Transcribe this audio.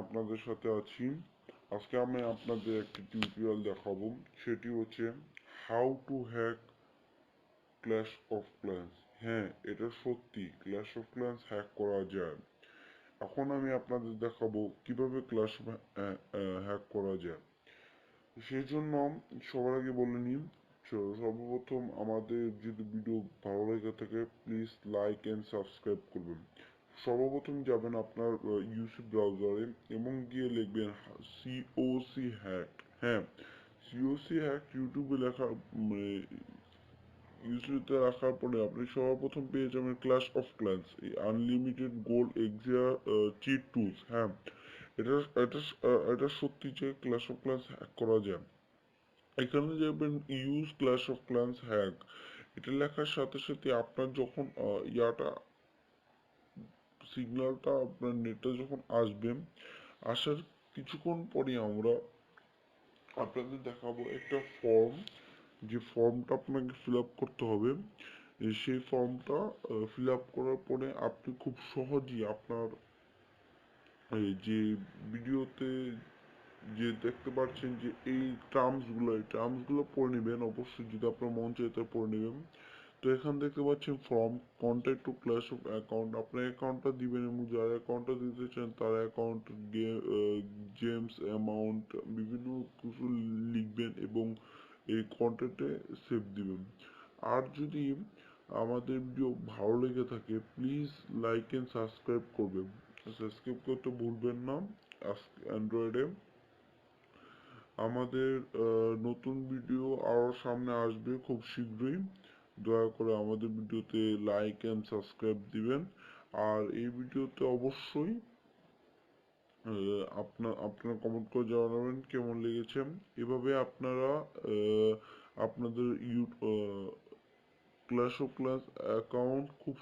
আপনাদের সাথে আছি। আজকে আমি আপনাদের একটি টিউটোরিয়াল দেখাবো, সেটি হচ্ছে how to hack clash of clans. হ্যাঁ, এটা সত্যি, ক্ল্যাশ অফ ক্ল্যান্স হ্যাক করা যায়। এখন আমি আপনাদের দেখাবো কিভাবে ক্ল্যাশ হ্যাক করা যায়। সেই জন্য সবার আগে বলে নিন, সর্বপ্রথম আমাদের যদি ভিডিও ভালো লেগে থাকে প্লিজ লাইক অ্যান্ড সাবস্ক্রাইব করবেন। সর্বপ্রথম যাবেন আপনার ইউসি ব্রাউজারে এবং গিয়ে লিখবেন সিওসি হ্যাক। হ্যাঁ, সিওসি হ্যাক ইউটিউবে লেখা ইউসিতে রাখার পরে আপনি সর্বপ্রথম পেয়ে যাবেন ক্ল্যাশ অফ ক্ল্যান্স, এই আনলিমিটেড গোল্ড এক্সিয়ার চিট টুলস। হ্যাঁ, এটা এটা এটা সত্যি যে ক্ল্যাশ অফ ক্ল্যান্স হ্যাক করা যায়। এখানে যাবেন use clash of clans hack, এটা লেখার সাথে সাথে আপনার যখন সিগন্যালটা আপনার নেটে যখন আসবে, আসার কিছুক্ষণ পরে আমরা আপনাদের দেখাবো একটা ফর্ম, যে ফর্মটা আপনাকে ফিল আপ করতে হবে। সেই ফর্মটা ফিল আপ করার পরে আপনি খুব সহজেই আপনার এই যে ভিডিওতে যে দেখতে পাচ্ছেন যে এই টার্মসগুলো পড়ে নেবেন, অবশ্যই যদি আপনার মন চায় তা পড়ে নেবেন। তো এখানে দেখতে পাচ্ছেন form contact two clash of account, আপনার অ্যাকাউন্টটা দিবেন এবং যার অ্যাকাউন্টটা দিতে চান তার অ্যাকাউন্ট, গেমস অ্যামাউন্ট বিভিন্ন কিছু লিখবেন এবং এই কন্টেন্টে সেভ দিবেন। আর যদি আমাদের ভিডিও ভালো লেগে থাকে প্লিজ লাইক এন্ড সাবস্ক্রাইব করবেন, সাবস্ক্রাইব করতে ভুলবেন না। অ্যান্ড্রয়েডে আমাদের নতুন ভিডিও আরও সামনে আসবে খুব শীঘ্রই। দয়া করে আমাদের ভিডিওতে লাইক অ্যান্ড সাবস্ক্রাইব দিবেন। আর এই ভিডিওতে অবশ্যই আপনারা কমেন্ট করে জানাবেন কেমন লেগেছে। এভাবে আপনারা আপনাদের ক্ল্যাশ অফ ক্ল্যান্স অ্যাকাউন্ট খুব